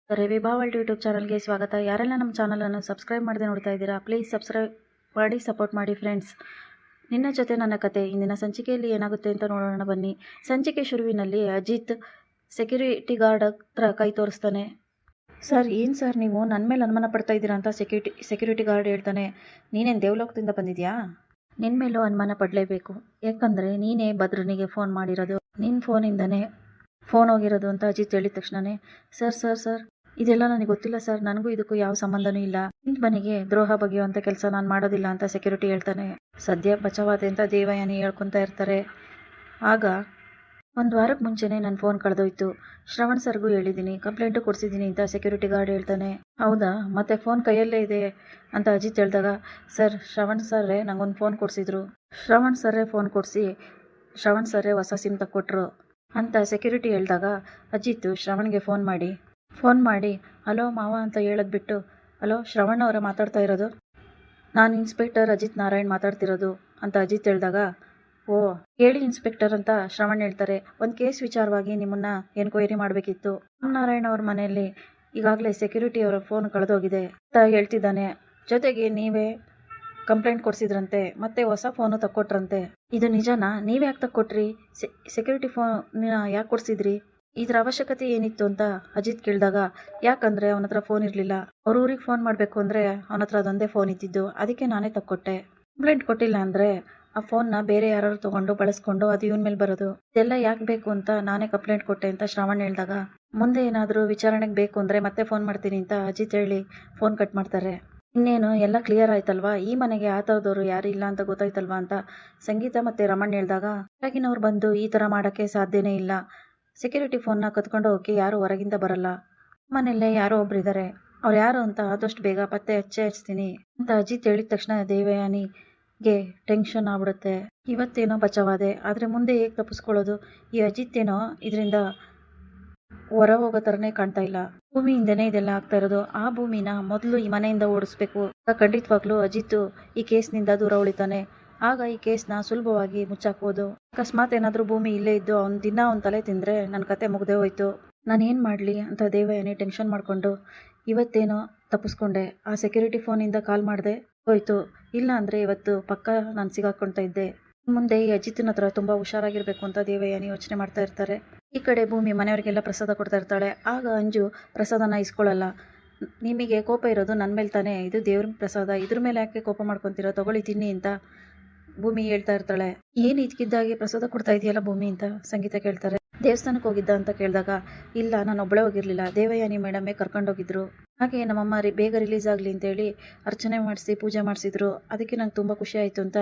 ವಿಭಾ world YouTube ಚಾನಲ್ಗೆ ಸ್ವಾಗತ. ಯಾರೆಲ್ಲ ನಮ್ಮ ಚಾನಲನ್ನು ಸಬ್ಸ್ಕ್ರೈಬ್ ಮಾಡದೆ ನೋಡ್ತಾ ಇದ್ದೀರಾ, ಪ್ಲೀಸ್ ಸಬ್ಸ್ಕ್ರೈಬ್ ಮಾಡಿ ಸಪೋರ್ಟ್ ಮಾಡಿ ಫ್ರೆಂಡ್ಸ್. ನಿನ್ನ ಜೊತೆ ನನ್ನ ಕತೆ ಇಂದಿನ ಸಂಚಿಕೆಯಲ್ಲಿ ಏನಾಗುತ್ತೆ ಅಂತ ನೋಡೋಣ ಬನ್ನಿ. ಸಂಚಿಕೆ ಶುರುವಿನಲ್ಲಿ ಅಜಿತ್ ಸೆಕ್ಯೂರಿಟಿ ಗಾರ್ಡ್ ಹತ್ರ ಕೈ ತೋರಿಸ್ತಾನೆ. ಸರ್, ಏನು ಸರ್ ನೀವು ನನ್ನ ಮೇಲೆ ಅನುಮಾನ ಪಡ್ತಾ ಇದ್ದೀರಾ ಅಂತ ಸೆಕ್ಯೂರಿಟಿ ಗಾರ್ಡ್ ಹೇಳ್ತಾನೆ. ನೀನೇನು ದೇವಲೋಕದಿಂದ ಬಂದಿದ್ಯಾ? ನಿನ್ನ ಮೇಲೂ ಅನುಮಾನ ಪಡಲೇಬೇಕು, ಯಾಕಂದರೆ ನೀನೇ ಭದ್ರನಿಗೆ ಫೋನ್ ಮಾಡಿರೋದು, ನಿನ್ನ ಫೋನಿಂದನೇ ಫೋನ್ ಹೋಗಿರೋದು ಅಂತ ಅಜಿತ್ ಹೇಳಿದ ತಕ್ಷಣವೇ ಸರ್ ಸರ್ ಸರ್ ಇದೆಲ್ಲ ನನಗೆ ಗೊತ್ತಿಲ್ಲ ಸರ್, ನನಗೂ ಇದಕ್ಕೂ ಯಾವ ಸಂಬಂಧನೂ ಇಲ್ಲ. ನಿನ್ನ ಮನೆಗೆ ದ್ರೋಹ ಬಗೆಯುವಂಥ ಕೆಲಸ ನಾನು ಮಾಡೋದಿಲ್ಲ ಅಂತ ಸೆಕ್ಯೂರಿಟಿ ಹೇಳ್ತಾನೆ. ಸದ್ಯ ಬಚಾವಾದೆ ಅಂತ ದೇವಯಾನಿ ಹೇಳ್ಕೊತಾ ಇರ್ತಾರೆ. ಆಗ ಒಂದು ವಾರಕ್ಕೆ ಮುಂಚೆನೇ ನನ್ನ ಫೋನ್ ಕಳೆದೋಯ್ತು, ಶ್ರವಣ್ ಸರ್ಗೂ ಹೇಳಿದ್ದೀನಿ, ಕಂಪ್ಲೇಂಟು ಕೊಡಿಸಿದ್ದೀನಿ ಅಂತ ಸೆಕ್ಯೂರಿಟಿ ಗಾರ್ಡ್ ಹೇಳ್ತಾನೆ. ಹೌದಾ, ಮತ್ತೆ ಫೋನ್ ಕೈಯಲ್ಲೇ ಇದೆ ಅಂತ ಅಜಿತ್ ಹೇಳಿದಾಗ ಸರ್, ಶ್ರವಣ್ ಸರ್ರೇ ನಂಗೊಂದು ಫೋನ್ ಕೊಡಿಸಿದ್ರು, ಶ್ರವಣ್ ಸರ್ರೇ ಫೋನ್ ಕೊಡಿಸಿ ಶ್ರವಣ್ ಸರ್ರೇ ಹೊಸ ಸಿಮ್ ತಕ್ಕೊಟ್ರು ಅಂತ ಸೆಕ್ಯೂರಿಟಿ ಹೇಳಿದಾಗ ಅಜಿತ್ ಶ್ರವಣ್ಗೆ ಫೋನ್ ಮಾಡಿ ಹಲೋ ಮಾವ ಅಂತ ಹೇಳೋದು ಬಿಟ್ಟು, ಹಲೋ ಶ್ರವಣ್ ಅವರ ಮಾತಾಡ್ತಾ ಇರೋದು, ನಾನು ಇನ್ಸ್ಪೆಕ್ಟರ್ ಅಜಿತ್ ನಾರಾಯಣ್ ಮಾತಾಡ್ತಿರೋದು ಅಂತ ಅಜಿತ್ ಹೇಳಿದಾಗ ಓ ಹೇಳಿ ಇನ್ಸ್ಪೆಕ್ಟರ್ ಅಂತ ಶ್ರವಣ್ ಹೇಳ್ತಾರೆ. ಒಂದು ಕೇಸ್ ವಿಚಾರವಾಗಿ ನಿಮ್ಮನ್ನ ಎನ್ಕ್ವೈರಿ ಮಾಡಬೇಕಿತ್ತು. ನಾರಾಯಣ್ ಅವ್ರ ಮನೆಯಲ್ಲಿ ಈಗಾಗಲೇ ಸೆಕ್ಯೂರಿಟಿ ಅವರ ಫೋನ್ ಕಳೆದೋಗಿದೆ ಅಂತ ಹೇಳ್ತಿದ್ದಾನೆ. ಜೊತೆಗೆ ನೀವೇ ಕಂಪ್ಲೇಂಟ್ ಕೊಡಿಸಿದ್ರಂತೆ, ಮತ್ತೆ ಹೊಸ ಫೋನು ತಕ್ಕೊಟ್ರಂತೆ. ಇದು ನಿಜನಾ? ನೀವು ಯಾಕೆ ತಕ್ಕೊಟ್ರಿ? ಸೆಕ್ಯೂರಿಟಿ ಫೋನ್ ಯಾಕೆ ಕೊಡಿಸಿದ್ರಿ? ಇದ್ರ ಅವಶ್ಯಕತೆ ಏನಿತ್ತು ಅಂತ ಅಜಿತ್ ಕೇಳಿದಾಗ ಯಾಕಂದರೆ ಅವನ ಹತ್ರ ಫೋನ್ ಇರಲಿಲ್ಲ, ಅವ್ರ ಊರಿಗೆ ಫೋನ್ ಮಾಡಬೇಕು ಅಂದರೆ ಅವನ ಹತ್ರ ಅದೊಂದೇ ಫೋನ್ ಇದ್ದಿದ್ದು, ಅದಕ್ಕೆ ನಾನೇ ತಕ್ಕೊಟ್ಟೆ. ಕಂಪ್ಲೇಂಟ್ ಕೊಟ್ಟಿಲ್ಲ ಅಂದರೆ ಆ ಫೋನ್ನ ಬೇರೆ ಯಾರು ತೊಗೊಂಡು ಬಳಸ್ಕೊಂಡು ಅದು ಇವನ ಮೇಲೆ ಬರೋದು, ಇದೆಲ್ಲ ಯಾಕೆ ಬೇಕು ಅಂತ ನಾನೇ ಕಂಪ್ಲೇಂಟ್ ಕೊಟ್ಟೆ ಅಂತ ಶ್ರಾವಣ್ ಹೇಳಿದಾಗ ಮುಂದೆ ಏನಾದರೂ ವಿಚಾರಣೆಗೆ ಬೇಕು ಅಂದರೆ ಮತ್ತೆ ಫೋನ್ ಮಾಡ್ತೀನಿ ಅಂತ ಅಜಿತ್ ಹೇಳಿ ಫೋನ್ ಕಟ್ ಮಾಡ್ತಾರೆ. ಇನ್ನೇನು ಎಲ್ಲ ಕ್ಲಿಯರ್ ಆಯ್ತಲ್ವಾ, ಈ ಮನೆಗೆ ಆ ಥರದವರು ಯಾರು ಇಲ್ಲ ಅಂತ ಗೊತ್ತಾಯ್ತಲ್ವಾ ಅಂತ ಸಂಗೀತ ಮತ್ತು ರಮಣ್ ಹೇಳಿದಾಗ ಹೊರಗಿನವ್ರು ಬಂದು ಈ ಥರ ಮಾಡೋಕ್ಕೆ ಸಾಧ್ಯನೇ ಇಲ್ಲ, ಸೆಕ್ಯೂರಿಟಿ ಫೋನ್ನ ಕತ್ಕೊಂಡು ಹೋಗಿ ಯಾರು ಹೊರಗಿಂದ ಬರಲ್ಲ, ಮನೆಯಲ್ಲೇ ಯಾರೋ ಒಬ್ರು ಇದ್ದಾರೆ, ಅವ್ರು ಯಾರು ಅಂತ ಆದಷ್ಟು ಬೇಗ ಪತ್ತೆ ಹಚ್ತೀನಿ ಅಂತ ಅಜಿತ್ ಹೇಳಿದ ತಕ್ಷಣ ದೇವಯಾನಿಗೆ ಟೆನ್ಷನ್ ಆಗ್ಬಿಡುತ್ತೆ. ಇವತ್ತೇನೋ ಬಚಾವಾದೆ, ಆದರೆ ಮುಂದೆ ಹೇಗೆ ತಪ್ಪಿಸ್ಕೊಳ್ಳೋದು? ಈ ಅಜಿತ್ ಏನೋ ಇದರಿಂದ ಹೊರ ಹೋಗೋ ಥರನೇ ಕಾಣ್ತಾ ಇಲ್ಲ, ಭೂಮಿಯಿಂದನೇ ಇದೆಲ್ಲ ಆಗ್ತಾ ಇರೋದು, ಆ ಭೂಮಿನ ಮೊದಲು ಈ ಮನೆಯಿಂದ ಓಡಿಸ್ಬೇಕು. ಖಂಡಿತವಾಗ್ಲೂ ಅಜಿತ್ ಈ ಕೇಸ್ನಿಂದ ದೂರ ಉಳಿತಾನೆ, ಆಗ ಈ ಕೇಸ್ನ ಸುಲಭವಾಗಿ ಮುಚ್ಚಾಕ್ಬೋದು. ಅಕಸ್ಮಾತ್ ಏನಾದರೂ ಭೂಮಿ ಇಲ್ಲೇ ಇದ್ದು ಅವ್ನ ತಲೆ ತಿಂದರೆ ನನ್ನ ಕತೆ ಮುಗ್ದೇ ಹೋಯ್ತು, ನಾನೇನು ಮಾಡಲಿ ಅಂತ ದೇವಯಾನಿ ಟೆನ್ಷನ್ ಮಾಡಿಕೊಂಡು ಇವತ್ತೇನೋ ತಪ್ಪಿಸ್ಕೊಂಡೆ, ಆ ಸೆಕ್ಯೂರಿಟಿ ಫೋನಿಂದ ಕಾಲ್ ಮಾಡಿದೆ ಹೋಯ್ತು, ಇಲ್ಲ ಅಂದರೆ ಇವತ್ತು ಪಕ್ಕ ನಾನು ಸಿಗಾಕೊಳ್ತಾ ಇದ್ದೆ. ಮುಂದೆ ಈ ಅಜಿತ್ನ ಹತ್ರ ತುಂಬ ಹುಷಾರಾಗಿರ್ಬೇಕು ಅಂತ ದೇವಯಾನಿ ಯೋಚನೆ ಮಾಡ್ತಾ ಇರ್ತಾರೆ. ಈ ಕಡೆ ಭೂಮಿ ಮನೆಯವರಿಗೆಲ್ಲ ಪ್ರಸಾದ ಕೊಡ್ತಾ ಇರ್ತಾಳೆ. ಆಗ ಅಂಜು ಪ್ರಸಾದನ ಇಸ್ಕೊಳ್ಳಲ್ಲ. ನಿಮಗೆ ಕೋಪ ಇರೋದು ನನ್ನ ಮೇಲೆ ತಾನೇ, ಇದು ದೇವ್ರ ಪ್ರಸಾದ, ಇದ್ರ ಮೇಲೆ ಯಾಕೆ ಕೋಪ ಮಾಡ್ಕೊತೀರೋ, ತಗೊಳ್ಳಿ ತಿನ್ನಿ ಅಂತ ಭೂಮಿ ಹೇಳ್ತಾ ಇರ್ತಾಳೆ. ಏನು ಇದಕ್ಕಿದ್ದಾಗೆ ಪ್ರಸಾದ ಕೊಡ್ತಾ ಇದೆಯಲ್ಲ ಭೂಮಿ ಅಂತ ಸಂಗೀತ ಕೇಳ್ತಾರೆ. ದೇವಸ್ಥಾನಕ್ಕೆ ಹೋಗಿದ್ದ ಅಂತ ಕೇಳಿದಾಗ ಇಲ್ಲ, ನಾನು ಒಬ್ಬಳೇ ಹೋಗಿರಲಿಲ್ಲ, ದೇವಯಾನಿ ಮೇಡಮೇ ಕರ್ಕೊಂಡೋಗಿದ್ರು, ಹಾಗೆ ನಮ್ಮಮ್ಮ ಬೇಗ ರಿಲೀಸ್ ಆಗಲಿ ಅಂತೇಳಿ ಅರ್ಚನೆ ಮಾಡಿಸಿ ಪೂಜೆ ಮಾಡಿಸಿದ್ರು, ಅದಕ್ಕೆ ನಂಗೆ ತುಂಬ ಖುಷಿ ಆಯಿತು ಅಂತ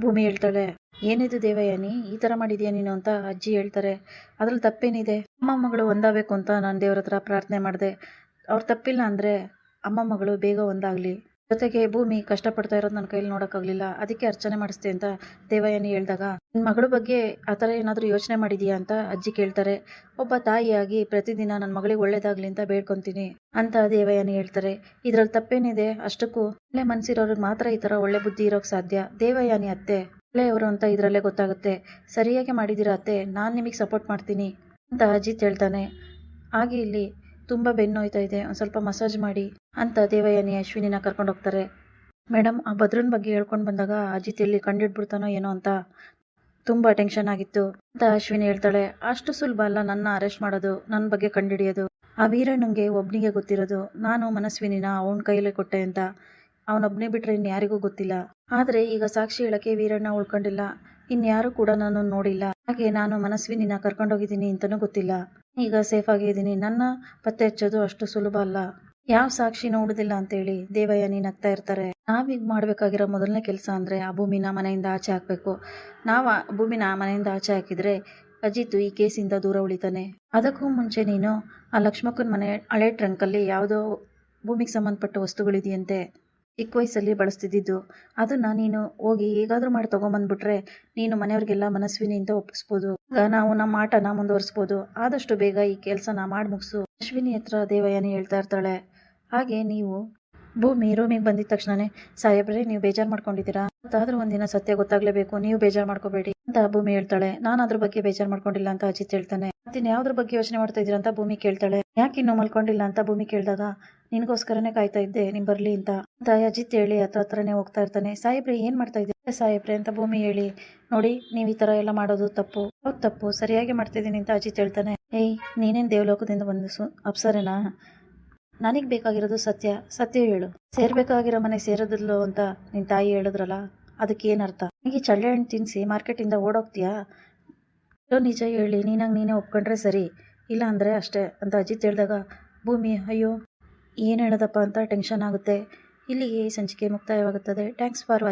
ಭೂಮಿ ಹೇಳ್ತಾಳೆ. ಏನಿದು ದೇವಯಾನಿ, ಈ ಥರ ಮಾಡಿದ್ಯಾ ನೀನು ಅಂತ ಅಜ್ಜಿ ಹೇಳ್ತಾರೆ. ಅದ್ರಲ್ಲಿ ತಪ್ಪೇನಿದೆ, ಅಮ್ಮ ಮಗಳು ಒಂದಾಗಬೇಕು ಅಂತ ನಾನು ದೇವ್ರ ಹತ್ರ ಪ್ರಾರ್ಥನೆ ಮಾಡಿದೆ, ಅವ್ರು ತಪ್ಪಿಲ್ಲ ಅಂದರೆ ಅಮ್ಮ ಮಗಳು ಬೇಗ ಒಂದಾಗಲಿ, ಜೊತೆಗೆ ಭೂಮಿ ಕಷ್ಟಪಡ್ತಾ ಇರೋದು ನನ್ನ ಕೈಯಲ್ಲಿ ನೋಡೋಕ್ಕಾಗಲಿಲ್ಲ, ಅದಕ್ಕೆ ಅರ್ಚನೆ ಮಾಡಿಸ್ತೆ ಅಂತ ದೇವಯಾನಿ ಹೇಳಿದಾಗ ನಿನ್ನ ಮಗಳ ಬಗ್ಗೆ ಆ ಥರ ಏನಾದರೂ ಯೋಚನೆ ಮಾಡಿದೀಯಾ ಅಂತ ಅಜ್ಜಿ ಕೇಳ್ತಾರೆ. ಒಬ್ಬ ತಾಯಿಯಾಗಿ ಪ್ರತಿದಿನ ನನ್ನ ಮಗಳಿಗೆ ಒಳ್ಳೇದಾಗಲಿ ಅಂತ ಬೇಡ್ಕೊತೀನಿ ಅಂತ ದೇವಯಾನಿ ಹೇಳ್ತಾರೆ. ಇದರಲ್ಲಿ ತಪ್ಪೇನಿದೆ, ಅಷ್ಟಕ್ಕೂ ಒಳ್ಳೆ ಮನಸ್ಸಿರೋರಿಗೆ ಮಾತ್ರ ಈ ಥರ ಒಳ್ಳೆ ಬುದ್ಧಿ ಇರೋಕ್ಕೆ ಸಾಧ್ಯ, ದೇವಯಾನಿ ಅತ್ತೆ ಒಳ್ಳೆಯವರು ಅಂತ ಇದರಲ್ಲೇ ಗೊತ್ತಾಗುತ್ತೆ, ಸರಿಯಾಗಿ ಮಾಡಿದ್ದೀರಾ ಅತ್ತೆ, ನಾನು ನಿಮಗೆ ಸಪೋರ್ಟ್ ಮಾಡ್ತೀನಿ ಅಂತ ಅಜಿತ್ ಹೇಳ್ತಾನೆ. ಹಾಗೆ ಇಲ್ಲಿ ತುಂಬ ಬೆನ್ನೋಯ್ತಾ ಇದೆ, ಒಂದು ಸ್ವಲ್ಪ ಮಸಾಜ್ ಮಾಡಿ ಅಂತ ದೇವಯಾನಿ ಅಶ್ವಿನಿನ ಕರ್ಕೊಂಡು ಹೋಗ್ತಾರೆ. ಮೇಡಮ್, ಆ ಭದ್ರನ ಬಗ್ಗೆ ಹೇಳ್ಕೊಂಡು ಬಂದಾಗ ಅಜಿತ್ ಎಲ್ಲಿ ಕಂಡಿಡ್ಬಿಡ್ತಾನೋ ಏನೋ ಅಂತ ತುಂಬ ಟೆನ್ಷನ್ ಆಗಿತ್ತು ಅಂತ ಅಶ್ವಿನಿ ಹೇಳ್ತಾಳೆ. ಅಷ್ಟು ಸುಲಭ ಅಲ್ಲ ನನ್ನ ಅರೆಸ್ಟ್ ಮಾಡೋದು, ನನ್ನ ಬಗ್ಗೆ ಕಂಡುಹಿಡಿಯೋದು, ಆ ವೀರಣ್ಣಂಗೆ ಒಬ್ಬನಿಗೆ ಗೊತ್ತಿರೋದು, ನಾನು ಮನಸ್ವಿನಿನ ಅವನ ಕೈಯಲ್ಲೇ ಕೊಟ್ಟೆ ಅಂತ, ಅವನೊಬ್ಬನೇ ಬಿಟ್ಟರೆ ಇನ್ಯಾರಿಗೂ ಗೊತ್ತಿಲ್ಲ, ಆದರೆ ಈಗ ಸಾಕ್ಷಿ ಹೇಳೋಕ್ಕೆ ವೀರಣ್ಣ ಉಳ್ಕೊಂಡಿಲ್ಲ, ಇನ್ಯಾರೂ ಕೂಡ ನಾನು ನೋಡಿಲ್ಲ, ಹಾಗೆ ನಾನು ಮನಸ್ವಿನಿನ ಕರ್ಕೊಂಡೋಗಿದ್ದೀನಿ ಅಂತಲೂ ಗೊತ್ತಿಲ್ಲ, ಈಗ ಸೇಫ್ ಆಗಿದ್ದೀನಿ, ನನ್ನ ಪತ್ತೆ ಹಚ್ಚೋದು ಅಷ್ಟು ಸುಲಭ ಅಲ್ಲ, ಯಾವ ಸಾಕ್ಷಿ ನೋಡೋದಿಲ್ಲ ಅಂತೇಳಿ ದೇವಯಾನಿ ನಗ್ತಾ ಇರ್ತಾರೆ. ನಾವೀಗ ಮಾಡಬೇಕಾಗಿರೋ ಮೊದಲನೇ ಕೆಲಸ ಅಂದರೆ ಆ ಭೂಮಿನ ಮನೆಯಿಂದ ಆಚೆ ಹಾಕಬೇಕು. ನಾವು ಆ ಭೂಮಿನ ಮನೆಯಿಂದ ಆಚೆ ಹಾಕಿದರೆ ಅಜಿತ್ ಈ ಕೇಸಿಂದ ದೂರ ಉಳಿತಾನೆ. ಅದಕ್ಕೂ ಮುಂಚೆ ನೀನು ಆ ಲಕ್ಷ್ಮಕ್ಕನ ಮನೆ ಹಳೆ ಟ್ರಂಕಲ್ಲಿ ಯಾವುದೋ ಭೂಮಿಗೆ ಸಂಬಂಧಪಟ್ಟ ವಸ್ತುಗಳಿದೆಯಂತೆ, ಚಿಕ್ಕ ವಯಸ್ಸಲ್ಲಿ ಬಳಸ್ತಿದ್ದು, ಅದನ್ನು ನೀನು ಹೋಗಿ ಹೇಗಾದರೂ ಮಾಡಿ ತೊಗೊಂಬಂದ್ಬಿಟ್ರೆ ನೀನು ಮನೆಯವ್ರಿಗೆಲ್ಲ ಮನಸ್ವಿನಿಯಿಂದ ಒಪ್ಪಿಸ್ಬೋದು, ಆಗ ನಾವು ನಮ್ಮ ಆಟನ ಮುಂದುವರಿಸ್ಬೋದು, ಆದಷ್ಟು ಬೇಗ ಈ ಕೆಲಸನ ಮಾಡಿ ಮುಗಿಸು ಅಶ್ವಿನಿ ಹತ್ರ ದೇವಯಾನಿ ಹೇಳ್ತಾ ಇರ್ತಾಳೆ. ಹಾಗೆ ನೀವು ಭೂಮಿ ರೂಮಿಗೆ ಬಂದಿದ ತಕ್ಷಣನೇ ಸಾಹೇಬ್ರೆ ನೀವು ಬೇಜಾರು ಮಾಡ್ಕೊಂಡಿದ್ದೀರಾ, ಮತ್ತಾದ್ರೂ ಒಂದಿನ ಸತ್ಯ ಗೊತ್ತಾಗ್ಲೇಬೇಕು, ನೀವು ಬೇಜಾರು ಮಾಡ್ಕೋಬೇಡಿ ಅಂತ ಭೂಮಿ ಹೇಳ್ತಾಳೆ. ನಾನು ಅದ್ರ ಬಗ್ಗೆ ಬೇಜಾರು ಮಾಡ್ಕೊಂಡಿಲ್ಲ ಅಂತ ಅಜಿತ್ ಹೇಳ್ತಾನೆ. ಮತ್ತಿನ್ ಯಾವ್ದ್ರ ಬಗ್ಗೆ ಯೋಚನೆ ಮಾಡ್ತಾ ಇದ್ದೀರಾ ಅಂತ ಭೂಮಿ ಕೇಳ್ತಾಳೆ. ಯಾಕೆ ಇನ್ನೂ ಮಲ್ಕೊಂಡಿಲ್ಲ ಅಂತ ಭೂಮಿ ಕೇಳಿದಾಗ ನಿನ್ಗೋಸ್ಕರನೇ ಕಾಯ್ತಾ ಇದ್ದೆ, ನೀನ್ ಬರ್ಲಿ ಅಂತ ಅಜಿತ್ ಹೇಳಿ ಹತ್ರನೇ ಹೋಗ್ತಾ ಇರ್ತಾನೆ. ಸಾಹೇಬ್ರೆ ಏನ್ ಮಾಡ್ತಾ ಇದ್ದೀರಾ ಸಾಹೇಬ್ರೆ ಅಂತ ಭೂಮಿ ಹೇಳಿ, ನೋಡಿ ನೀವು ಈ ತರ ಎಲ್ಲ ಮಾಡೋದು ತಪ್ಪು. ಹೌದು ತಪ್ಪು, ಸರಿಯಾಗಿ ಮಾಡ್ತಿದ್ದೀನಿ ಅಂತ ಅಜಿತ್ ಹೇಳ್ತಾನೆ. ಏಯ್ ನೀನೇನ್ ದೇವಲೋಕದಿಂದ ಬಂದು ಅಪ್ಸರೆನಾ? ನನಗೆ ಬೇಕಾಗಿರೋದು ಸತ್ಯ, ಸತ್ಯ ಹೇಳು. ಸೇರ್ಬೇಕಾಗಿರೋ ಮನೆ ಸೇರೋದಿಲ್ಲೋ ಅಂತ ನಿನ್ನ ತಾಯಿ ಹೇಳಿದ್ರಲ್ಲ, ಅದಕ್ಕೆ ಏನರ್ಥ? ನನಗೆ ಚಳ್ಳೆ ಹಣ್ಣು ತಿನ್ನಿಸಿ ಮಾರ್ಕೆಟಿಂದ ಓಡೋಗ್ತೀಯಾ? ನಿಜ ಹೇಳಿ, ನೀನೇ ಒಪ್ಕೊಂಡ್ರೆ ಸರಿ, ಇಲ್ಲ ಅಂದರೆ ಅಷ್ಟೇ ಅಂತ ಅಜಿತ್ ಹೇಳಿದಾಗ ಭೂಮಿ ಅಯ್ಯೋ ಏನು ಹೇಳೋದಪ್ಪ ಅಂತ ಟೆನ್ಷನ್ ಆಗುತ್ತೆ. ಇಲ್ಲಿಗೆ ಈ ಸಂಚಿಕೆ ಮುಕ್ತಾಯವಾಗುತ್ತದೆ. Thanks for watching.